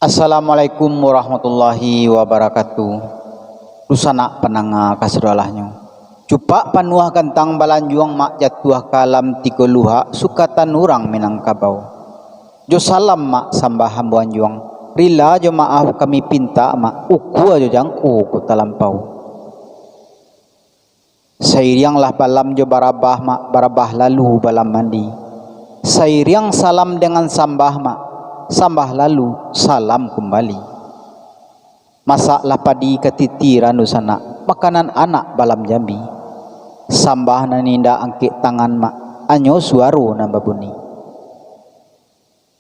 Assalamualaikum warahmatullahi wabarakatuh. Lusana penanga kasudalahnya. Cupak panuah gantang balanjuang mak jatuh kalam tiga luha sukatan urang minangkabau. Jo salam mak sambah hambuan juang. Rila jo maaf kami pinta mak uku ajo jangku ku talampau. Sairianglah balam jo barabah mak barabah lalu balam mandi. Sairiang salam dengan sambah mak sambah lalu salam kembali. Masaklah padi ketitiran usana makanan anak balam jambi. Sambah naninda angkit tangan mak anyo suaru nambah buni.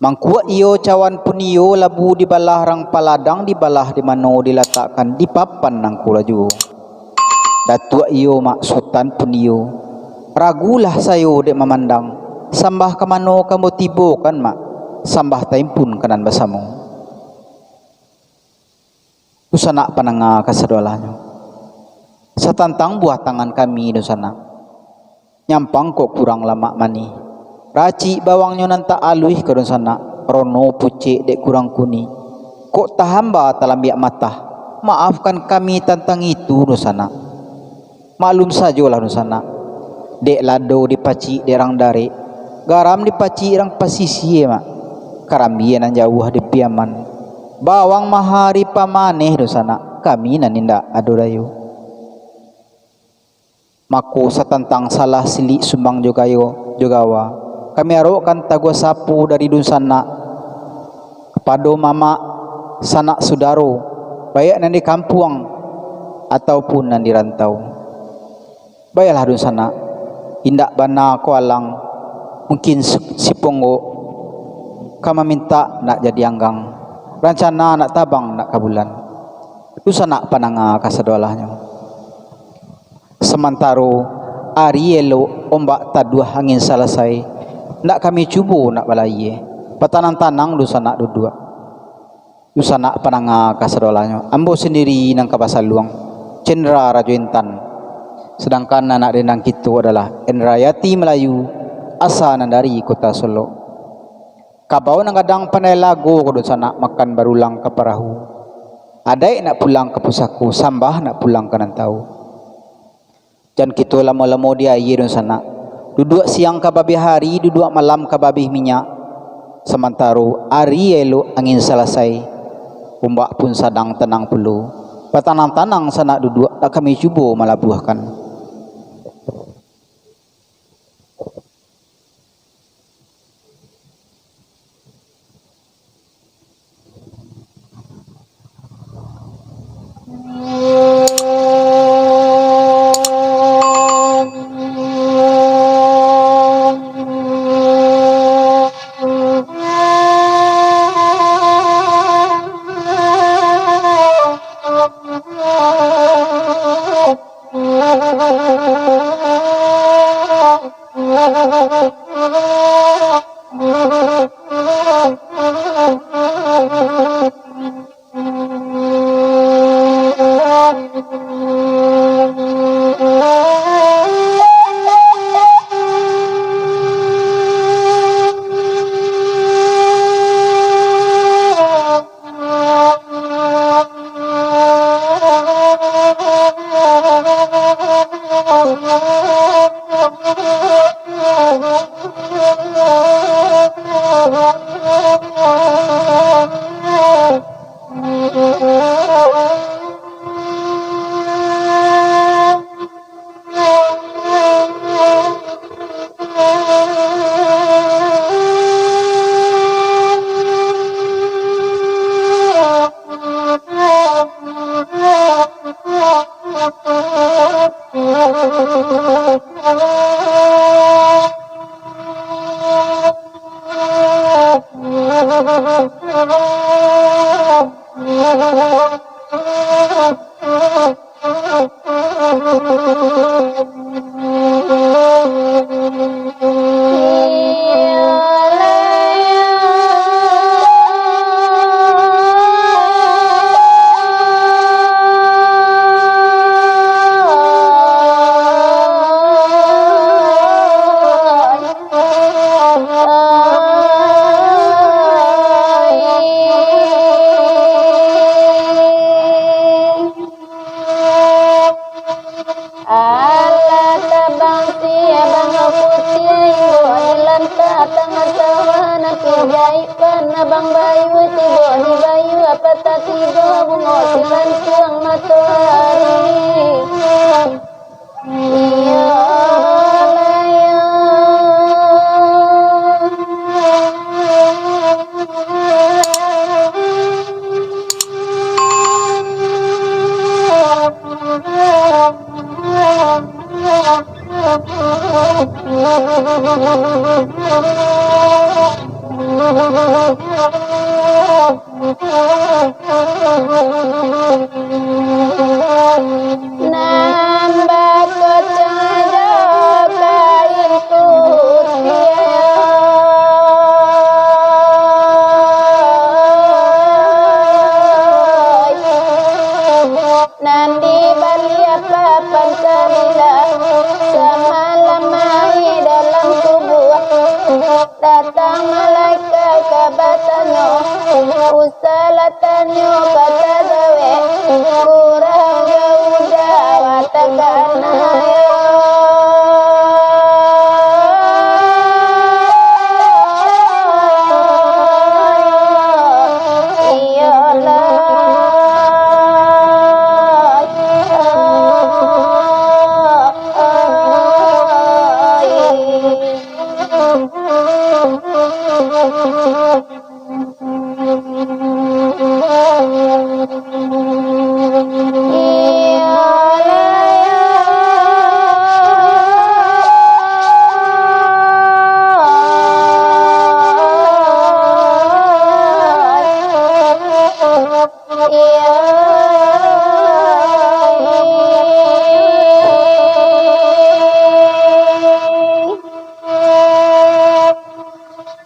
Mangkuak iyo cawan pun iyo labu di balah rang paladang di balah di mano diletakkan di papan nang kulaju. Datuk iyo mak sultan pun iyo ragulah sayo dek memandang sambah kemano kamu tibo kan mak sambah taimpun kanan basamu. Usana pananga kasadolahnya. Setantang buah tangan kami dosana. Nyampang kok kurang lama mani. Raci bawangnya nanta aluih ke dosana. Rono pucik dek kurang kuni. Kok tahamba talambiak mata. Maafkan kami tentang itu dosana. Maklum sajalah dosana. Dek lado dipaci derang dare. Garam dipaci rang pasisi mak. Karambian yang jauh di piaman. Bawang mahari pamaneh dosana. Kami naninda adorayu. Mako satantang salah silik sumbang jogayo jogawa. Kami arokkan tagwa sapu dari dusana kepada mama sanak sudaro baik nan di kampung ataupun nan di rantau. Bayalah dusana indak bana koalang mungkin si ponggo kama minta nak jadi anggang rencana nak tabang nak kabulan dusana pananga kasadolahnya. Semantaro ari elo ombak taduah angin selesai ndak kami cubu nak balaye patanang-tanang dusana dudua dusana pananga kasadolahnya. Ambo sendiri nang kabasal luang cendera rajo intan sedangkan anak renang kita adalah Enrayati Melayu asa dari kota Solo. Kabau nang kadang pandai lagu ko dusana makan barulang ke perahu. Adai nak pulang ke pusaku sambah nak pulang ke nantau. Dan kita lama-lama dia ye sana. Duduk siang ke babi hari, duduk malam ke babi minyak. Sementara hari elo angin selesai. Ombak pun sedang tenang pulu. Patanang-tanang sana duduk tak kami cuba malabuhkan. Boni bayu apa tak tiga bunga silan siang matahari. Iya nambah kocada kain putih nandi balia papan salila semalam mai dalam tubuh datang malaikat kabatanyo usalatanyo kata gawe kurang gauda watakanayo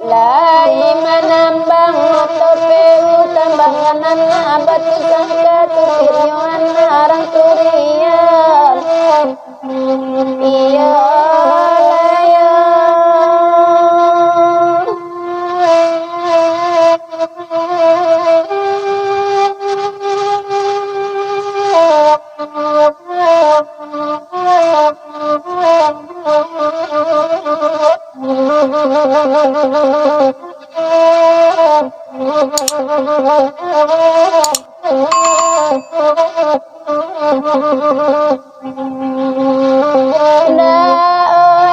Lai manambang motopeu tambangan batu sangka tutiryoan arang turian iya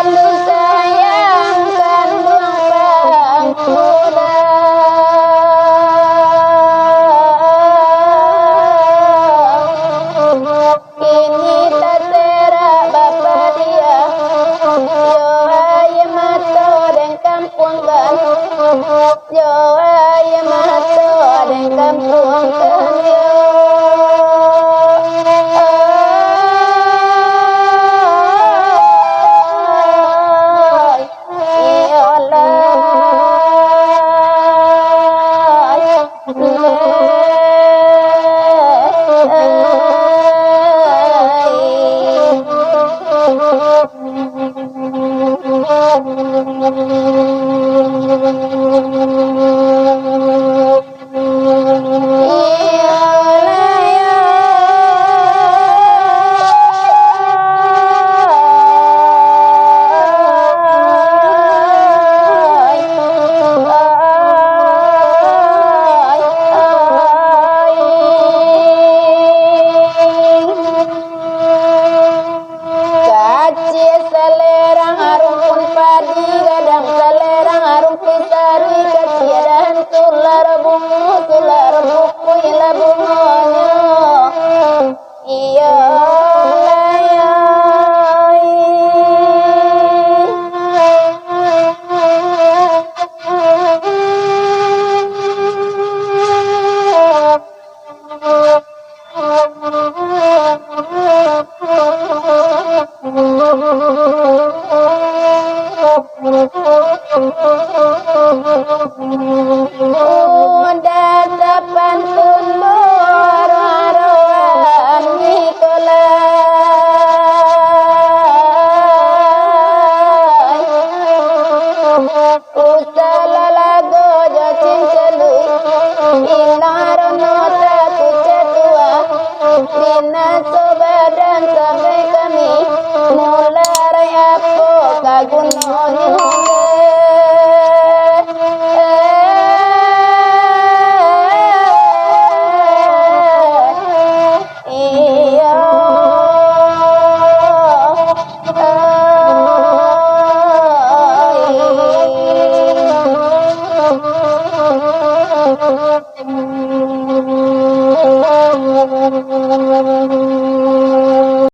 Lu sayang kandung pangkuda ini tak tera bapa dia yo ayam mato dan kampung kan yo ayam mato dan kampung kan yo la